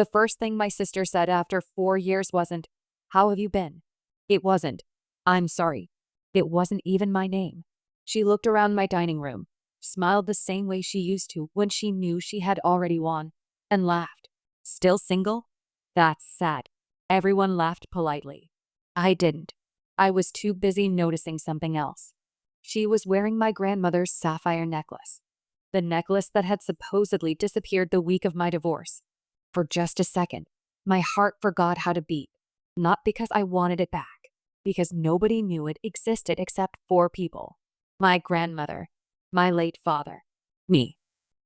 The first thing my sister said after 4 years wasn't, "How have you been?" It wasn't, "I'm sorry." It wasn't even my name. She looked around my dining room, smiled the same way she used to when she knew she had already won, and laughed. "Still single? That's sad." Everyone laughed politely. I didn't. I was too busy noticing something else. She was wearing my grandmother's sapphire necklace. The necklace that had supposedly disappeared the week of my divorce. For just a second, my heart forgot how to beat. Not because I wanted it back, because nobody knew it existed except 4 people. My grandmother, my late father, me,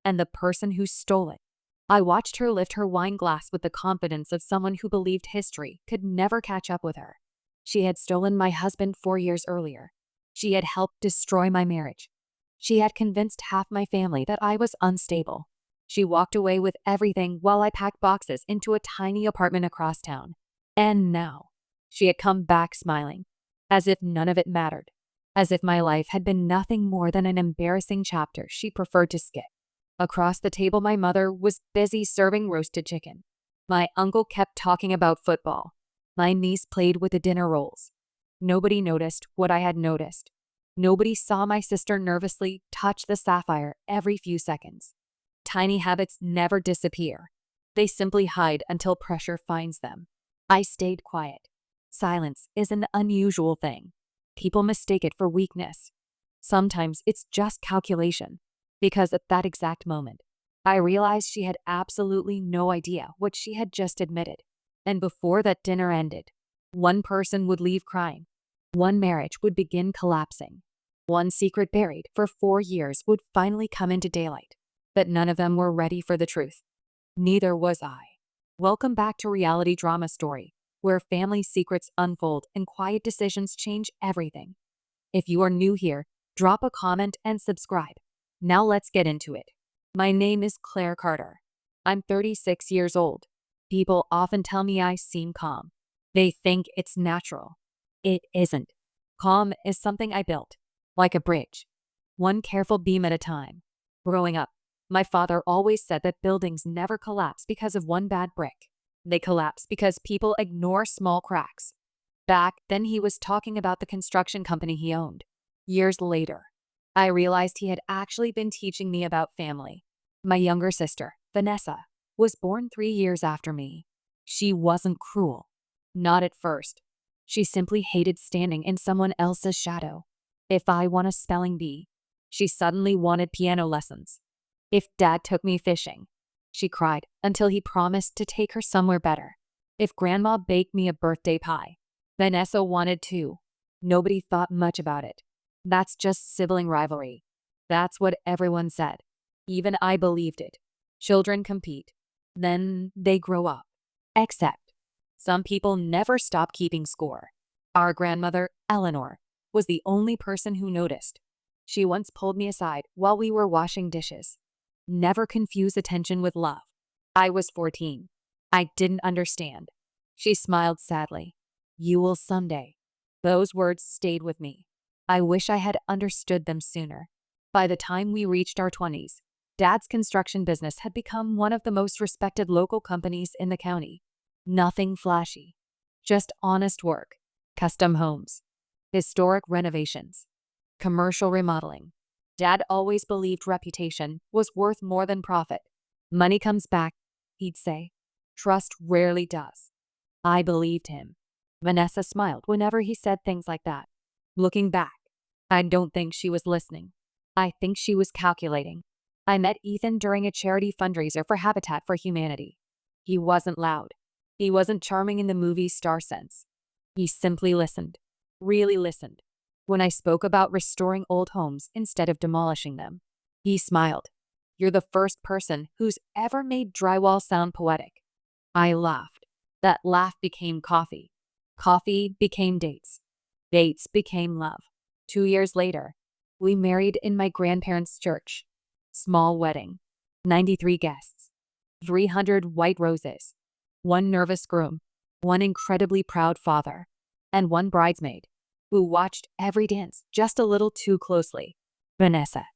and the person who stole it. I watched her lift her wine glass with the confidence of someone who believed history could never catch up with her. She had stolen my husband 4 years earlier. She had helped destroy my marriage. She had convinced half my family that I was unstable. She walked away with everything while I packed boxes into a tiny apartment across town. And now, she had come back smiling, as if none of it mattered, as if my life had been nothing more than an embarrassing chapter she preferred to skip. Across the table, my mother was busy serving roasted chicken. My uncle kept talking about football. My niece played with the dinner rolls. Nobody noticed what I had noticed. Nobody saw my sister nervously touch the sapphire every few seconds. Tiny habits never disappear. They simply hide until pressure finds them. I stayed quiet. Silence is an unusual thing. People mistake it for weakness. Sometimes it's just calculation. Because at that exact moment, I realized she had absolutely no idea what she had just admitted. And before that dinner ended, one person would leave crying. One marriage would begin collapsing. One secret buried for 4 years would finally come into daylight. But none of them were ready for the truth. Neither was I. Welcome back to Reality Drama Story, where family secrets unfold and quiet decisions change everything. If you are new here, drop a comment and subscribe. Now let's get into it. My name is Claire Carter. I'm 36 years old. People often tell me I seem calm. They think it's natural. It isn't. Calm is something I built, like a bridge, one careful beam at a time. Growing up, my father always said that buildings never collapse because of one bad brick. They collapse because people ignore small cracks. Back then, he was talking about the construction company he owned. Years later, I realized he had actually been teaching me about family. My younger sister, Vanessa, was born 3 years after me. She wasn't cruel. Not at first. She simply hated standing in someone else's shadow. If I won a spelling bee, she suddenly wanted piano lessons. If Dad took me fishing, she cried until he promised to take her somewhere better. If Grandma baked me a birthday pie, Vanessa wanted too. Nobody thought much about it. That's just sibling rivalry. That's what everyone said. Even I believed it. Children compete. Then they grow up. Except, some people never stop keeping score. Our grandmother, Eleanor, was the only person who noticed. She once pulled me aside while we were washing dishes. Never confuse attention with love. I was 14. I didn't understand. She smiled sadly. You will someday. Those words stayed with me. I wish I had understood them sooner. By the time we reached our 20s, Dad's construction business had become one of the most respected local companies in the county. Nothing flashy. Just honest work. Custom homes. Historic renovations. Commercial remodeling. Dad always believed reputation was worth more than profit. Money comes back, he'd say. Trust rarely does. I believed him. Vanessa smiled whenever he said things like that. Looking back, I don't think she was listening. I think she was calculating. I met Ethan during a charity fundraiser for Habitat for Humanity. He wasn't loud. He wasn't charming in the movie star sense. He simply listened. Really listened. When I spoke about restoring old homes instead of demolishing them, he smiled. You're the first person who's ever made drywall sound poetic. I laughed. That laugh became coffee. Coffee became dates. Dates became love. 2 years later, we married in my grandparents' church. Small wedding. 93 guests. 300 white roses. One nervous groom. One incredibly proud father. And one bridesmaid who watched every dance just a little too closely. Vanessa.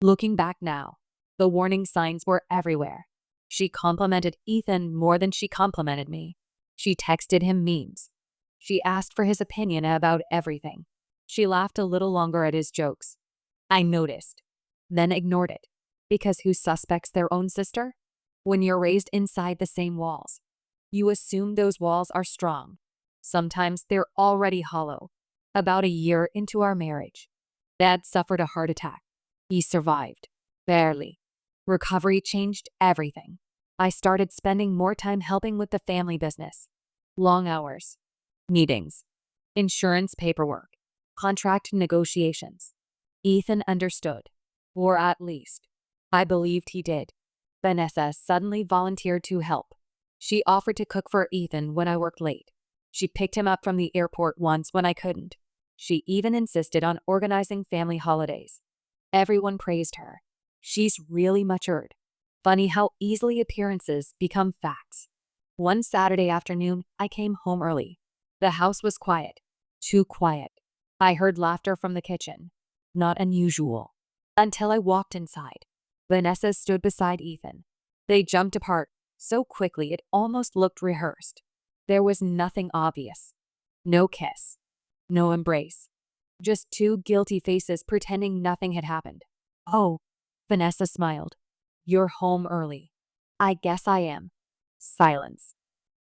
Looking back now, the warning signs were everywhere. She complimented Ethan more than she complimented me. She texted him memes. She asked for his opinion about everything. She laughed a little longer at his jokes. I noticed, then ignored it. Because who suspects their own sister? When you're raised inside the same walls, you assume those walls are strong. Sometimes they're already hollow. About a year into our marriage, Dad suffered a heart attack. He survived. Barely. Recovery changed everything. I started spending more time helping with the family business. Long hours. Meetings. Insurance paperwork. Contract negotiations. Ethan understood. Or at least, I believed he did. Vanessa suddenly volunteered to help. She offered to cook for Ethan when I worked late. She picked him up from the airport once when I couldn't. She even insisted on organizing family holidays. Everyone praised her. She's really matured. Funny how easily appearances become facts. One Saturday afternoon, I came home early. The house was quiet. Too quiet. I heard laughter from the kitchen. Not unusual. Until I walked inside. Vanessa stood beside Ethan. They jumped apart so quickly it almost looked rehearsed. There was nothing obvious. No kiss. No embrace. Just two guilty faces pretending nothing had happened. Oh, Vanessa smiled. You're home early. I guess I am. Silence.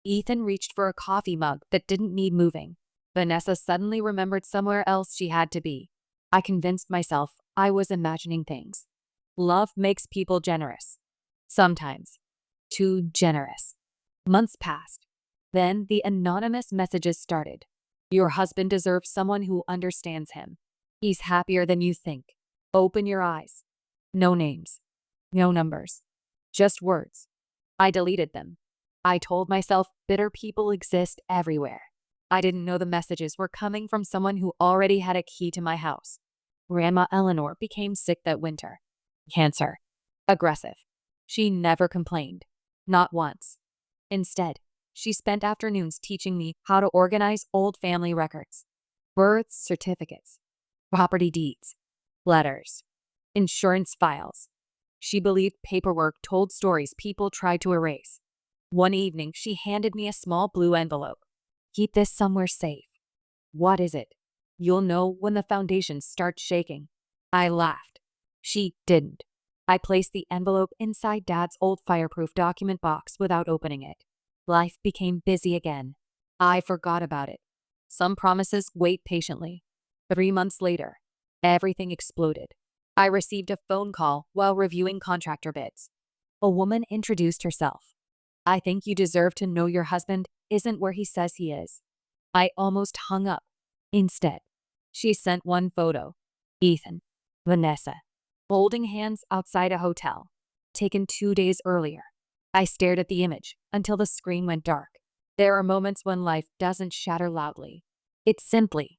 Ethan reached for a coffee mug that didn't need moving. Vanessa suddenly remembered somewhere else she had to be. I convinced myself I was imagining things. Love makes people generous. Sometimes. Too generous. Months passed. Then the anonymous messages started. Your husband deserves someone who understands him. He's happier than you think. Open your eyes. No names. No numbers. Just words. I deleted them. I told myself bitter people exist everywhere. I didn't know the messages were coming from someone who already had a key to my house. Grandma Eleanor became sick that winter. Cancer. Aggressive. She never complained. Not once. Instead, she spent afternoons teaching me how to organize old family records. Birth certificates. Property deeds. Letters. Insurance files. She believed paperwork told stories people tried to erase. One evening, she handed me a small blue envelope. Keep this somewhere safe. What is it? You'll know when the foundations start shaking. I laughed. She didn't. I placed the envelope inside Dad's old fireproof document box without opening it. Life became busy again. I forgot about it. Some promises wait patiently. 3 months later, everything exploded. I received a phone call while reviewing contractor bids. A woman introduced herself. I think you deserve to know your husband isn't where he says he is. I almost hung up. Instead, she sent one photo. Ethan, Vanessa, holding hands outside a hotel, taken 2 days earlier. I stared at the image until the screen went dark. There are moments when life doesn't shatter loudly. It simply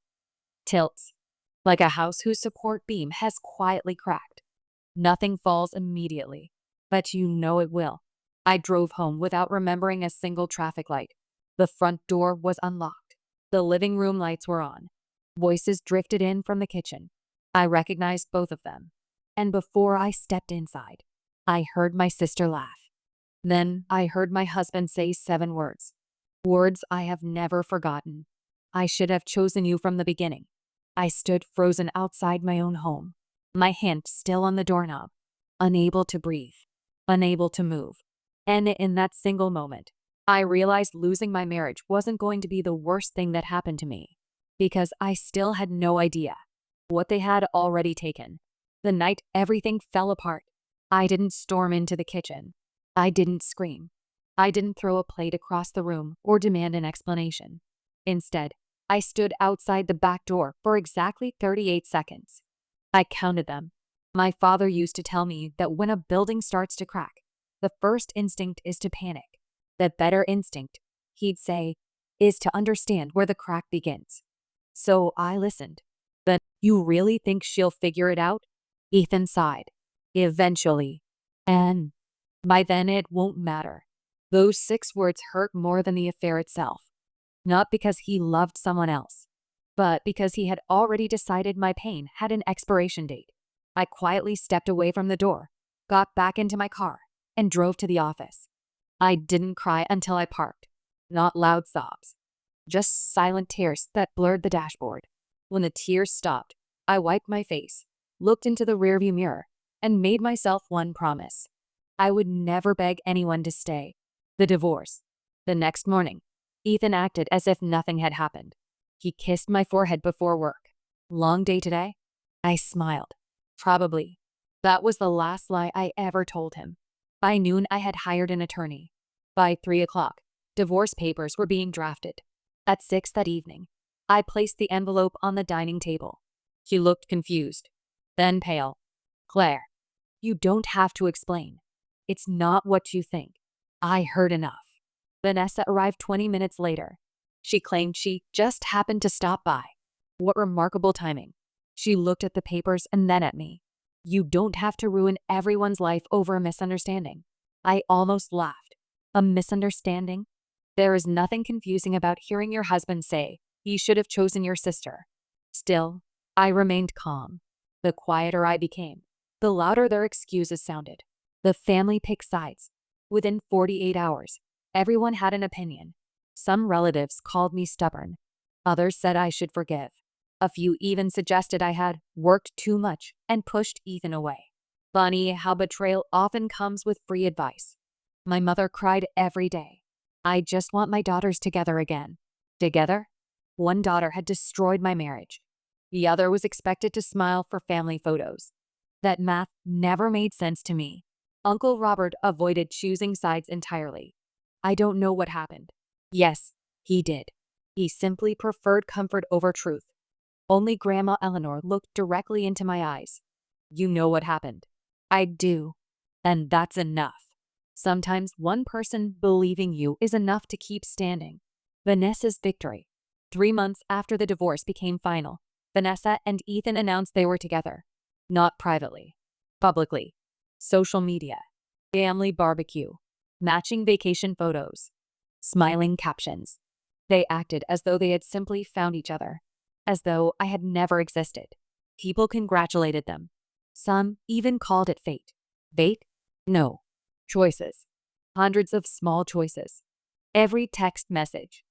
tilts, like a house whose support beam has quietly cracked. Nothing falls immediately, but you know it will. I drove home without remembering a single traffic light. The front door was unlocked. The living room lights were on. Voices drifted in from the kitchen. I recognized both of them. And before I stepped inside, I heard my sister laugh. Then I heard my husband say 7 words. Words I have never forgotten. I should have chosen you from the beginning. I stood frozen outside my own home, my hand still on the doorknob, unable to breathe, unable to move. And in that single moment, I realized losing my marriage wasn't going to be the worst thing that happened to me, because I still had no idea what they had already taken. The night everything fell apart, I didn't storm into the kitchen. I didn't scream. I didn't throw a plate across the room or demand an explanation. Instead, I stood outside the back door for exactly 38 seconds. I counted them. My father used to tell me that when a building starts to crack, the first instinct is to panic. The better instinct, he'd say, is to understand where the crack begins. So I listened. But you really think she'll figure it out? Ethan sighed. Eventually. And by then it won't matter. Those 6 words hurt more than the affair itself. Not because he loved someone else, but because he had already decided my pain had an expiration date. I quietly stepped away from the door, got back into my car, and drove to the office. I didn't cry until I parked. Not loud sobs. Just silent tears that blurred the dashboard. When the tears stopped, I wiped my face, looked into the rearview mirror, and made myself one promise. I would never beg anyone to stay. The divorce. The next morning, Ethan acted as if nothing had happened. He kissed my forehead before work. Long day today? I smiled. Probably. That was the last lie I ever told him. By noon, I had hired an attorney. By 3 o'clock, divorce papers were being drafted. At 6 that evening, I placed the envelope on the dining table. He looked confused, then pale. Claire, you don't have to explain. It's not what you think. I heard enough. Vanessa arrived 20 minutes later. She claimed she just happened to stop by. What remarkable timing. She looked at the papers and then at me. You don't have to ruin everyone's life over a misunderstanding. I almost laughed. A misunderstanding? There is nothing confusing about hearing your husband say, he should have chosen your sister. Still, I remained calm. The quieter I became, the louder their excuses sounded. The family picked sides. Within 48 hours, everyone had an opinion. Some relatives called me stubborn. Others said I should forgive. A few even suggested I had worked too much and pushed Ethan away. Funny how betrayal often comes with free advice. My mother cried every day. I just want my daughters together again. Together? One daughter had destroyed my marriage. The other was expected to smile for family photos. That math never made sense to me. Uncle Robert avoided choosing sides entirely. I don't know what happened. Yes, he did. He simply preferred comfort over truth. Only Grandma Eleanor looked directly into my eyes. You know what happened. I do. And that's enough. Sometimes one person believing you is enough to keep standing. Vanessa's victory. 3 months after the divorce became final, Vanessa and Ethan announced they were together. Not privately. Publicly. Social media. Family barbecue. Matching vacation photos. Smiling captions. They acted as though they had simply found each other. As though I had never existed. People congratulated them. Some even called it fate. Fate? No. Choices. Hundreds of small choices. Every text message.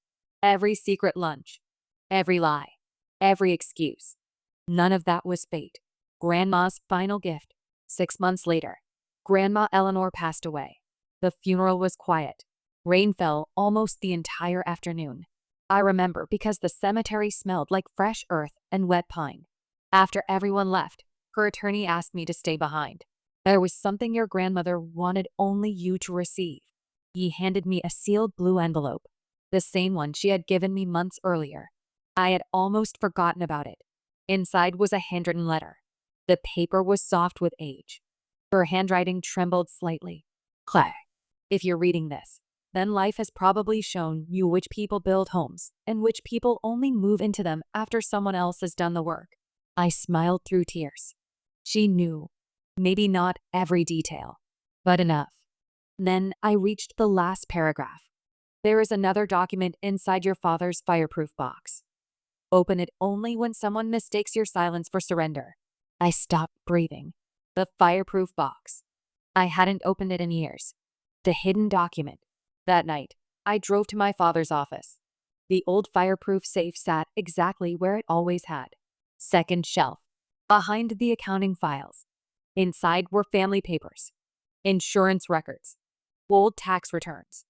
Every secret lunch. Every lie. Every excuse. None of that was fate. Grandma's final gift. 6 months later, Grandma Eleanor passed away. The funeral was quiet. Rain fell almost the entire afternoon. I remember because the cemetery smelled like fresh earth and wet pine. After everyone left, her attorney asked me to stay behind. There was something your grandmother wanted only you to receive. He handed me a sealed blue envelope, the same one she had given me months earlier. I had almost forgotten about it. Inside was a handwritten letter. The paper was soft with age. Her handwriting trembled slightly. Claire, if you're reading this, then life has probably shown you which people build homes and which people only move into them after someone else has done the work. I smiled through tears. She knew. Maybe not every detail, but enough. Then I reached the last paragraph. There is another document inside your father's fireproof box. Open it only when someone mistakes your silence for surrender. I stopped breathing. The fireproof box. I hadn't opened it in years. The hidden document. That night, I drove to my father's office. The old fireproof safe sat exactly where it always had. Second shelf. Behind the accounting files. Inside were family papers, insurance records, old tax returns,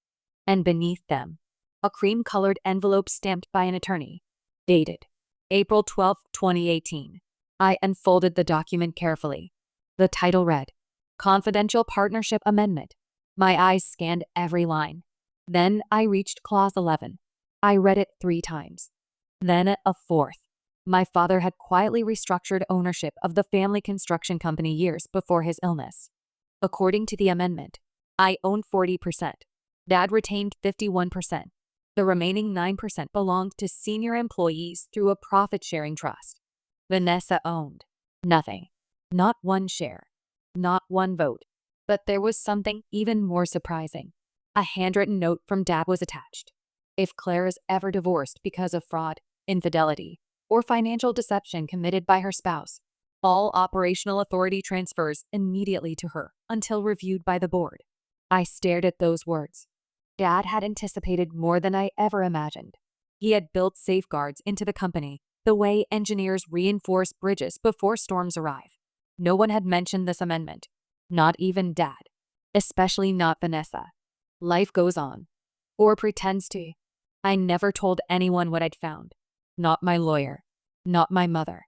and beneath them, a cream-colored envelope stamped by an attorney, dated April 12, 2018. I unfolded the document carefully. The title read, Confidential Partnership Amendment. My eyes scanned every line. Then I reached Clause 11. I read it 3 times. Then a fourth. My father had quietly restructured ownership of the family construction company years before his illness. According to the amendment, I owned 40%. Dad retained 51%. The remaining 9% belonged to senior employees through a profit-sharing trust. Vanessa owned nothing. Not one share. Not one vote. But there was something even more surprising. A handwritten note from Dad was attached. If Claire is ever divorced because of fraud, infidelity, or financial deception committed by her spouse, all operational authority transfers immediately to her until reviewed by the board. I stared at those words. Dad had anticipated more than I ever imagined. He had built safeguards into the company, the way engineers reinforce bridges before storms arrive. No one had mentioned this amendment, not even Dad, especially not Vanessa. Life goes on, or pretends to. I never told anyone what I'd found. Not my lawyer, not my mother,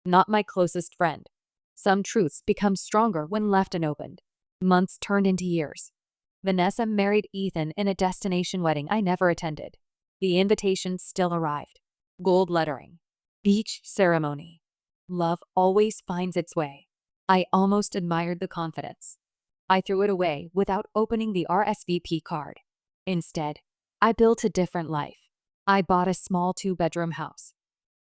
not my closest friend. Some truths become stronger when left unopened. Months turned into years. Vanessa married Ethan in a destination wedding I never attended. The invitation still arrived. Gold lettering. Beach ceremony. Love always finds its way. I almost admired the confidence. I threw it away without opening the RSVP card. Instead, I built a different life. I bought a small 2-bedroom house.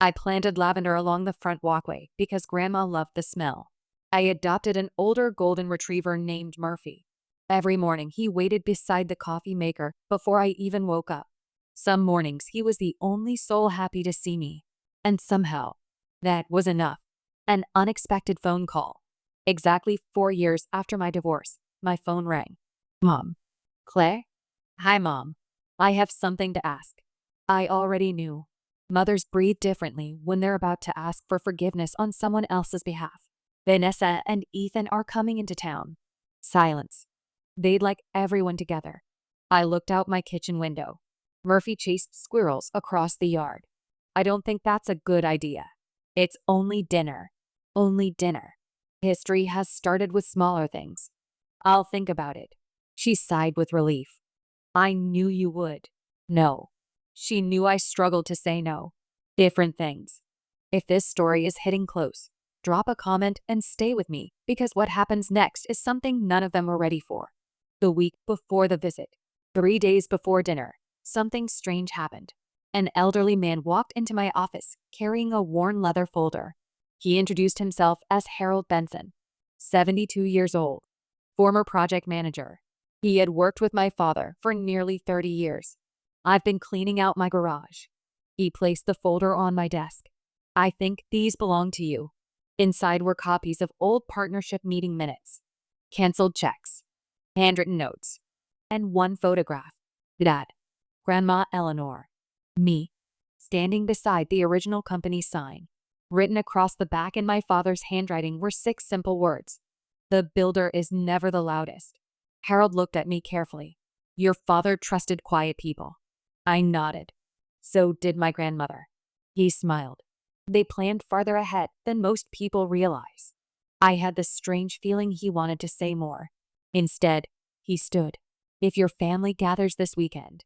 I planted lavender along the front walkway because Grandma loved the smell. I adopted an older golden retriever named Murphy. Every morning he waited beside the coffee maker before I even woke up. Some mornings he was the only soul happy to see me. And somehow, that was enough. An unexpected phone call. Exactly 4 years after my divorce, my phone rang. Mom. Claire? Hi, Mom. I have something to ask. I already knew. Mothers breathe differently when they're about to ask for forgiveness on someone else's behalf. Vanessa and Ethan are coming into town. Silence. They'd like everyone together. I looked out my kitchen window. Murphy chased squirrels across the yard. I don't think that's a good idea. It's only dinner. Only dinner. History has started with smaller things. I'll think about it. She sighed with relief. I knew you would. No. She knew I struggled to say no. Different things. If this story is hitting close, drop a comment and stay with me because what happens next is something none of them were ready for. The week before the visit, 3 days before dinner, something strange happened. An elderly man walked into my office carrying a worn leather folder. He introduced himself as Harold Benson, 72 years old, former project manager. He had worked with my father for nearly 30 years. I've been cleaning out my garage. He placed the folder on my desk. I think these belong to you. Inside were copies of old partnership meeting minutes, canceled checks, handwritten notes, and one photograph. Dad, Grandma Eleanor, me, standing beside the original company sign. Written across the back in my father's handwriting were 6 simple words. The builder is never the loudest. Harold looked at me carefully. Your father trusted quiet people. I nodded. So did my grandmother. He smiled. They planned farther ahead than most people realize. I had the strange feeling he wanted to say more. Instead, he stood. If your family gathers this weekend.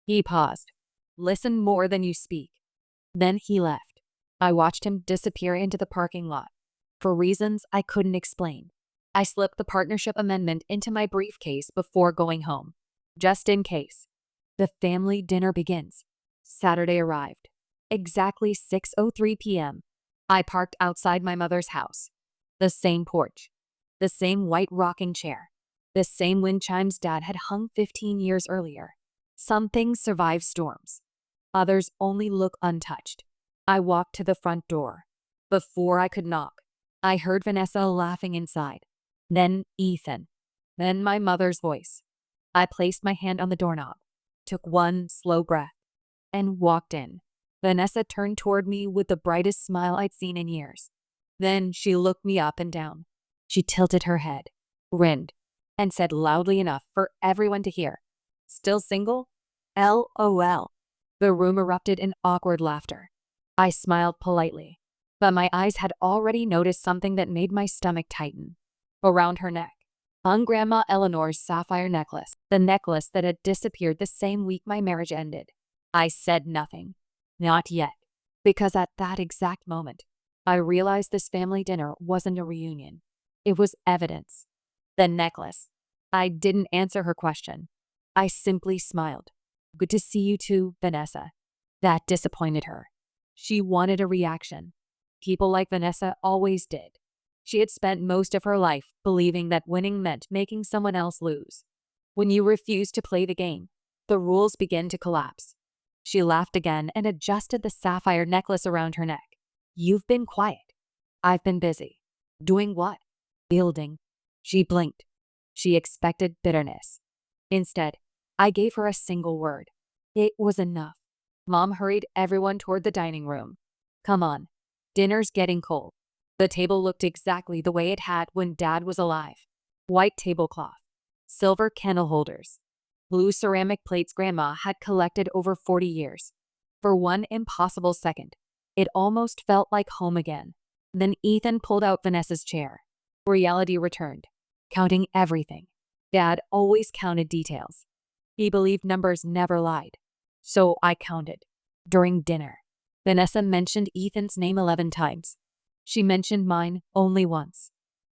He paused. Listen more than you speak. Then he left. I watched him disappear into the parking lot. For reasons I couldn't explain. I slipped the partnership amendment into my briefcase before going home. Just in case. The family dinner begins. Saturday arrived. Exactly 6:03 p.m. I parked outside my mother's house. The same porch. The same white rocking chair. The same wind chimes Dad had hung 15 years earlier. Some things survive storms. Others only look untouched. I walked to the front door. Before I could knock, I heard Vanessa laughing inside. Then Ethan. Then my mother's voice. I placed my hand on the doorknob, took one slow breath, and walked in. Vanessa turned toward me with the brightest smile I'd seen in years. Then she looked me up and down. She tilted her head, grinned, and said loudly enough for everyone to hear, "Still single? LOL." The room erupted in awkward laughter. I smiled politely, but my eyes had already noticed something that made my stomach tighten. Around her neck hung Grandma Eleanor's sapphire necklace, the necklace that had disappeared the same week my marriage ended. I said nothing. Not yet. Because at that exact moment, I realized this family dinner wasn't a reunion. It was evidence. The necklace. I didn't answer her question. I simply smiled. Good to see you too, Vanessa. That disappointed her. She wanted a reaction. People like Vanessa always did. She had spent most of her life believing that winning meant making someone else lose. When you refuse to play the game, the rules begin to collapse. She laughed again and adjusted the sapphire necklace around her neck. You've been quiet. I've been busy. Doing what? Building. She blinked. She expected bitterness. Instead, I gave her a single word. It was enough. Mom hurried everyone toward the dining room. Come on. Dinner's getting cold. The table looked exactly the way it had when Dad was alive. White tablecloth, silver candle holders, blue ceramic plates Grandma had collected over 40 years. For one impossible second, it almost felt like home again. Then Ethan pulled out Vanessa's chair. Reality returned, counting everything. Dad always counted details. He believed numbers never lied. So I counted. During dinner, Vanessa mentioned Ethan's name 11 times. She mentioned mine only once.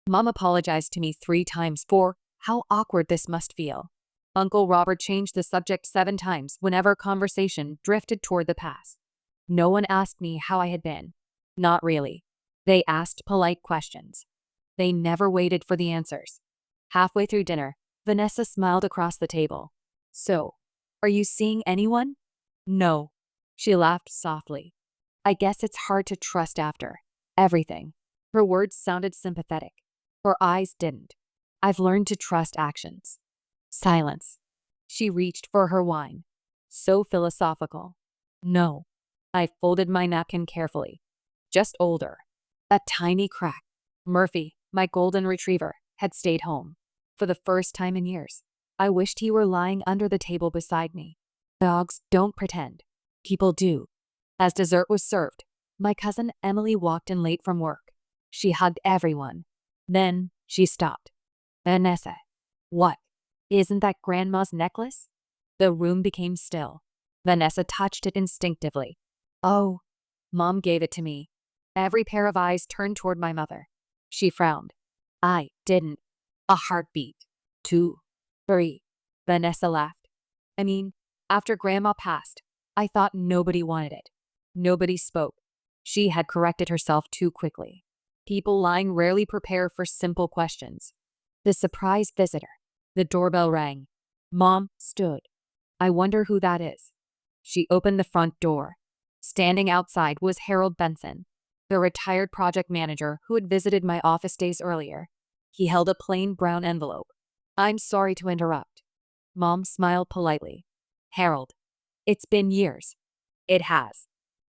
Mom apologized to me 3 times for how awkward this must feel. Uncle Robert changed the subject 7 times whenever conversation drifted toward the past. No one asked me how I had been. Not really. They asked polite questions. They never waited for the answers. Halfway through dinner, Vanessa smiled across the table. So, are you seeing anyone? No. She laughed softly. I guess it's hard to trust after everything. Her words sounded sympathetic. Her eyes didn't. I've learned to trust actions. Silence. She reached for her wine. So philosophical. No. I folded my napkin carefully. Just older. A tiny crack. Murphy, my golden retriever, had stayed home. For the first time in years, I wished he were lying under the table beside me. Dogs don't pretend. People do. As dessert was served, my cousin Emily walked in late from work. She hugged everyone. Then she stopped. Vanessa. What? Isn't that Grandma's necklace? The room became still. Vanessa touched it instinctively. Oh. Mom gave it to me. Every pair of eyes turned toward my mother. She frowned. I didn't. A heartbeat. 2. 3. Vanessa laughed. I mean, after Grandma passed, I thought nobody wanted it. Nobody spoke. She had corrected herself too quickly. People lying rarely prepare for simple questions. The surprise visitor. The doorbell rang. Mom stood. I wonder who that is. She opened the front door. Standing outside was Harold Benson, the retired project manager who had visited my office days earlier. He held a plain brown envelope. I'm sorry to interrupt. Mom smiled politely. Harold, it's been years. It has.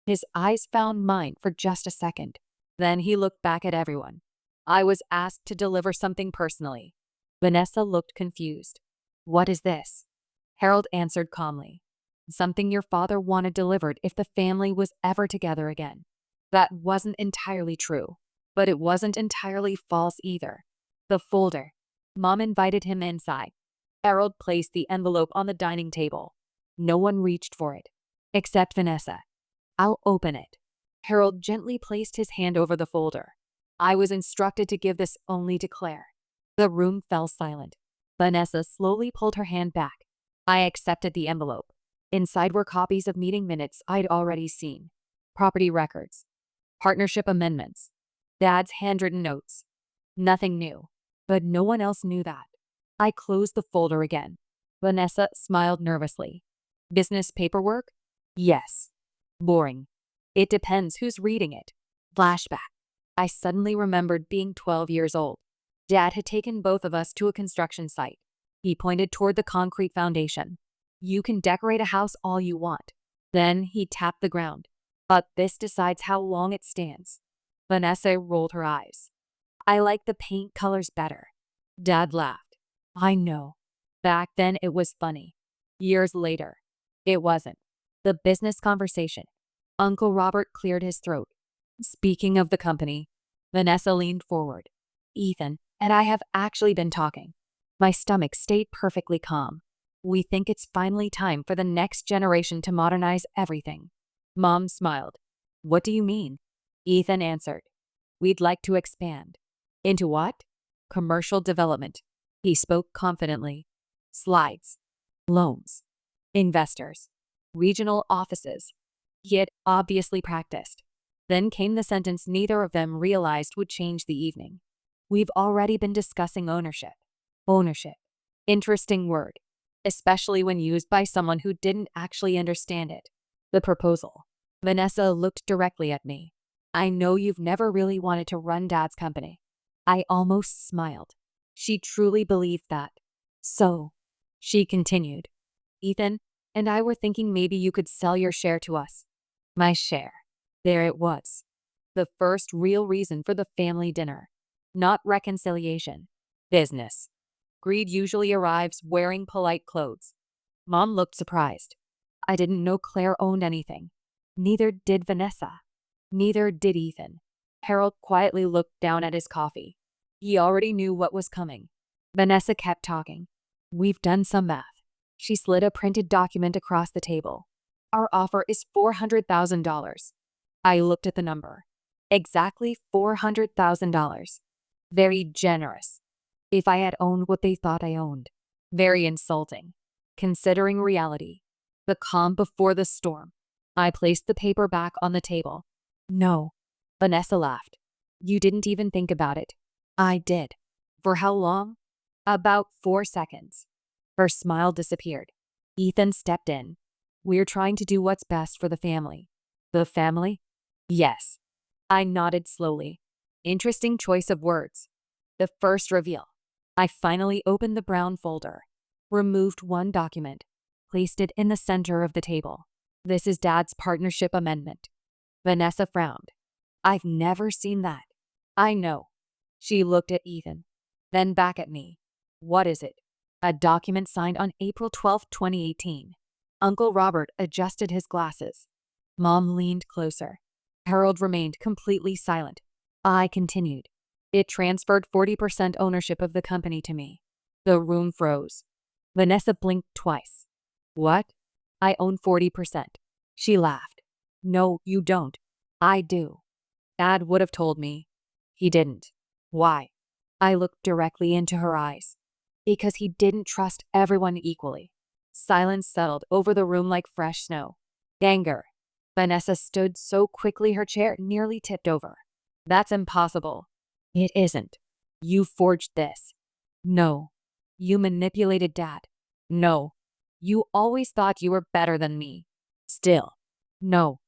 His eyes found mine for just a second. Then he looked back at everyone. I was asked to deliver something personally. Vanessa looked confused. What is this? Harold answered calmly. Something your father wanted delivered if the family was ever together again. That wasn't entirely true, but it wasn't entirely false either. The folder. Mom invited him inside. Harold placed the envelope on the dining table. No one reached for it, except Vanessa. I'll open it. Harold gently placed his hand over the folder. I was instructed to give this only to Claire. The room fell silent. Vanessa slowly pulled her hand back. I accepted the envelope. Inside were copies of meeting minutes I'd already seen, property records, partnership amendments, Dad's handwritten notes. Nothing new, but no one else knew that. I closed the folder again. Vanessa smiled nervously. Business paperwork? Yes. Boring. It depends who's reading it. Flashback. I suddenly remembered being 12 years old. Dad had taken both of us to a construction site. He pointed toward the concrete foundation. You can decorate a house all you want. Then he tapped the ground. But this decides how long it stands. Vanessa rolled her eyes. I like the paint colors better. Dad laughed. I know. Back then it was funny. Years later, it wasn't. The business conversation. Uncle Robert cleared his throat. Speaking of the company, Vanessa leaned forward. Ethan and I have actually been talking. My stomach stayed perfectly calm. We think it's finally time for the next generation to modernize everything. Mom smiled. What do you mean? Ethan answered. We'd like to expand. Into what? Commercial development. He spoke confidently. Slides. Loans. Investors. Regional offices. He had obviously practiced. Then came the sentence neither of them realized would change the evening. We've already been discussing ownership. Ownership. Interesting word, especially when used by someone who didn't actually understand it. The proposal. Vanessa looked directly at me. I know you've never really wanted to run Dad's company. I almost smiled. She truly believed that. So, She continued. Ethan and I were thinking maybe you could sell your share to us. My share. There it was. The first real reason for the family dinner. Not reconciliation. Business. Greed usually arrives wearing polite clothes. Mom looked surprised. I didn't know Claire owned anything. Neither did Vanessa. Neither did Ethan. Harold quietly looked down at his coffee. He already knew what was coming. Vanessa kept talking. We've done some math. She slid a printed document across the table. Our offer is $400,000. I looked at the number. Exactly $400,000. Very generous. If I had owned what they thought I owned. Very insulting. Considering reality. The calm before the storm. I placed the paper back on the table. No. Vanessa laughed. You didn't even think about it. I did. For how long? About 4 seconds. Her smile disappeared. Ethan stepped in. We're trying to do what's best for the family. The family? Yes. I nodded slowly. Interesting choice of words. The first reveal. I finally opened the brown folder. Removed one document. Placed it in the center of the table. This is Dad's partnership amendment. Vanessa frowned. I've never seen that. I know. She looked at Ethan. Then back at me. What is it? A document signed on April 12, 2018. Uncle Robert adjusted his glasses. Mom leaned closer. Harold remained completely silent. I continued. It transferred 40% ownership of the company to me. The room froze. Vanessa blinked twice. What? I own 40%. She laughed. No, you don't. I do. Dad would have told me. He didn't. Why? I looked directly into her eyes. Because he didn't trust everyone equally. Silence settled over the room like fresh snow. Anger. Vanessa stood so quickly her chair nearly tipped over. That's impossible. It isn't. You forged this. No. You manipulated Dad. No. You always thought you were better than me. Still. No.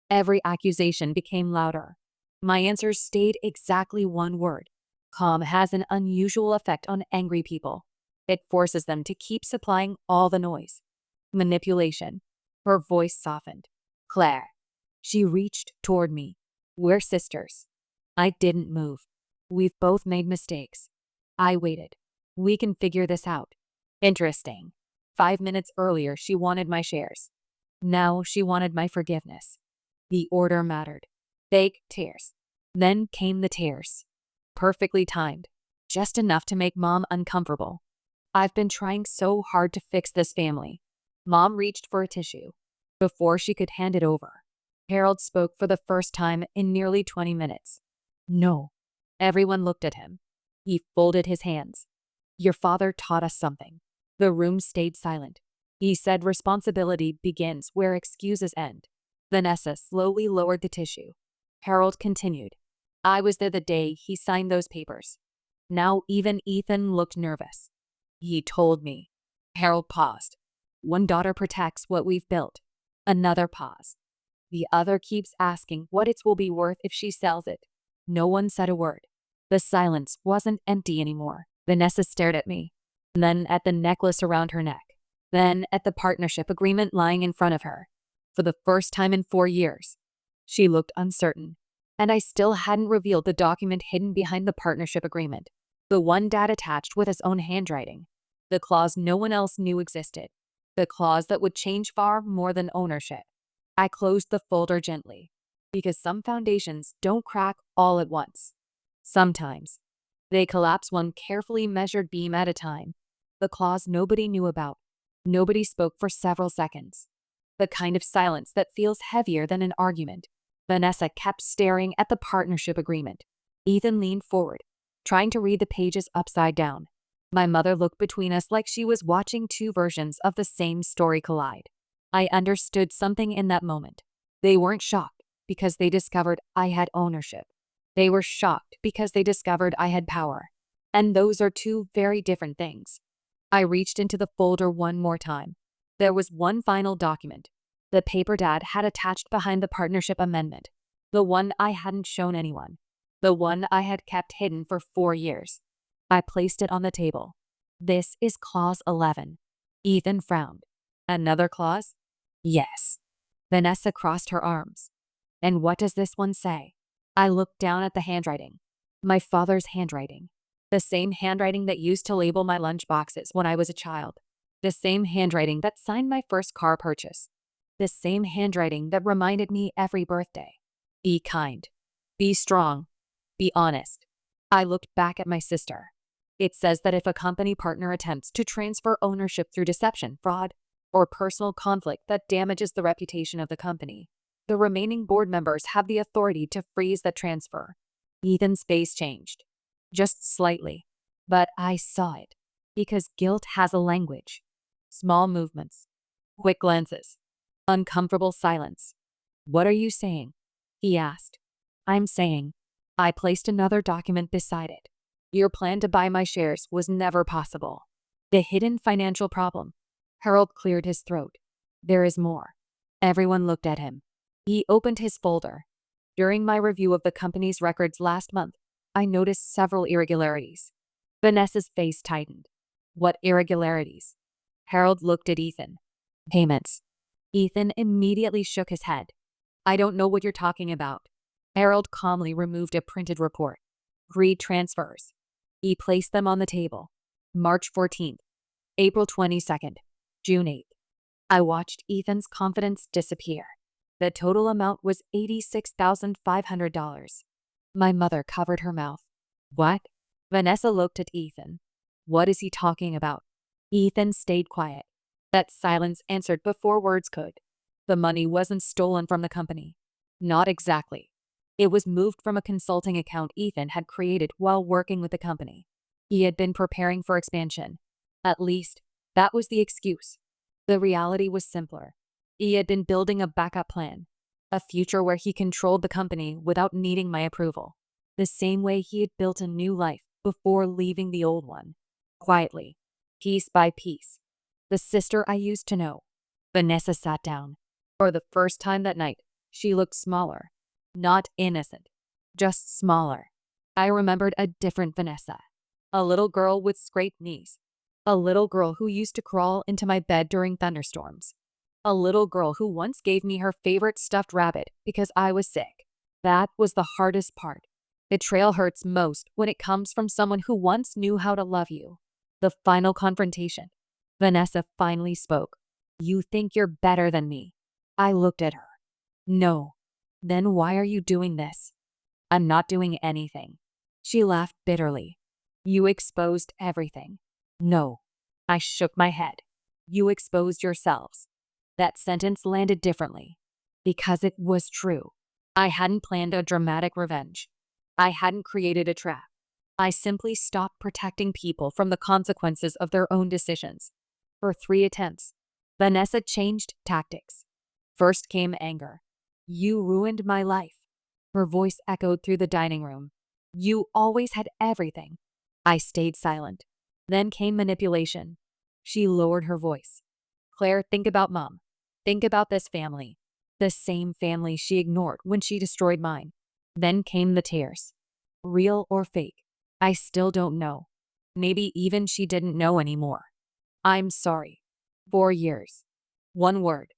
Every accusation became louder. My answers stayed exactly one word. Calm has an unusual effect on angry people. It forces them to keep supplying all the noise. Manipulation. Her voice softened. Claire. She reached toward me. We're sisters. I didn't move. We've both made mistakes. I waited. We can figure this out. Interesting. 5 minutes earlier, she wanted my shares. Now she wanted my forgiveness. The order mattered. Fake tears. Then came the tears. Perfectly timed. Just enough to make Mom uncomfortable. I've been trying so hard to fix this family. Mom reached for a tissue. Before she could hand it over, Harold spoke for the first time in nearly 20 minutes. No. Everyone looked at him. He folded his hands. Your father taught us something. The room stayed silent. He said responsibility begins where excuses end. Vanessa slowly lowered the tissue. Harold continued. I was there the day he signed those papers. Now even Ethan looked nervous. He told me. Harold paused. One daughter protects what we've built. Another pause. The other keeps asking what it will be worth if she sells it. No one said a word. The silence wasn't empty anymore. Vanessa stared at me, then at the necklace around her neck, then at the partnership agreement lying in front of her. For the first time in 4 years, she looked uncertain, and I still hadn't revealed the document hidden behind the partnership agreement. The one Dad attached with his own handwriting. The clause no one else knew existed. The clause that would change far more than ownership. I closed the folder gently, because some foundations don't crack all at once. Sometimes, they collapse one carefully measured beam at a time. The clause nobody knew about. Nobody spoke for several seconds. The kind of silence that feels heavier than an argument. Vanessa kept staring at the partnership agreement. Ethan leaned forward, trying to read the pages upside down. My mother looked between us like she was watching two versions of the same story collide. I understood something in that moment. They weren't shocked because they discovered I had ownership. They were shocked because they discovered I had power. And those are two very different things. I reached into the folder one more time. There was one final document. The paper Dad had attached behind the partnership amendment. The one I hadn't shown anyone. The one I had kept hidden for 4 years. I placed it on the table. This is Clause 11. Ethan frowned. Another clause? Yes. Vanessa crossed her arms. And what does this one say? I looked down at the handwriting. My father's handwriting. The same handwriting that used to label my lunch boxes when I was a child. The same handwriting that signed my first car purchase. The same handwriting that reminded me every birthday. Be kind. Be strong. Be honest. I looked back at my sister. It says that if a company partner attempts to transfer ownership through deception, fraud, or personal conflict that damages the reputation of the company, the remaining board members have the authority to freeze the transfer. Ethan's face changed. Just slightly. But I saw it. Because guilt has a language. Small movements. Quick glances. Uncomfortable silence. What are you saying? He asked. I'm saying. I placed another document beside it. Your plan to buy my shares was never possible. The hidden financial problem. Harold cleared his throat. There is more. Everyone looked at him. He opened his folder. During my review of the company's records last month, I noticed several irregularities. Vanessa's face tightened. What irregularities? Harold looked at Ethan. Payments. Ethan immediately shook his head. I don't know what you're talking about. Harold calmly removed a printed report. Greed transfers. He placed them on the table. March 14th, April 22nd, June 8th. I watched Ethan's confidence disappear. The total amount was $86,500. My mother covered her mouth. What? Vanessa looked at Ethan. What is he talking about? Ethan stayed quiet. That silence answered before words could. The money wasn't stolen from the company. Not exactly. It was moved from a consulting account Ethan had created while working with the company. He had been preparing for expansion. At least, that was the excuse. The reality was simpler. He had been building a backup plan. A future where he controlled the company without needing my approval. The same way he had built a new life before leaving the old one. Quietly. Piece by piece. The sister I used to know. Vanessa sat down. For the first time that night, she looked smaller. Not innocent. Just smaller. I remembered a different Vanessa. A little girl with scraped knees. A little girl who used to crawl into my bed during thunderstorms. A little girl who once gave me her favorite stuffed rabbit because I was sick. That was the hardest part. Betrayal hurts most when it comes from someone who once knew how to love you. The final confrontation. Vanessa finally spoke. You think you're better than me. I looked at her. No. Then why are you doing this? I'm not doing anything. She laughed bitterly. You exposed everything. No. I shook my head. You exposed yourselves. That sentence landed differently. Because it was true. I hadn't planned a dramatic revenge. I hadn't created a trap. I simply stopped protecting people from the consequences of their own decisions. For 3 attempts, Vanessa changed tactics. First came anger. You ruined my life. Her voice echoed through the dining room. You always had everything. I stayed silent. Then came manipulation. She lowered her voice. Claire, think about Mom. Think about this family. The same family she ignored when she destroyed mine. Then came the tears. Real or fake? I still don't know. Maybe even she didn't know anymore. I'm sorry. 4 years. One word.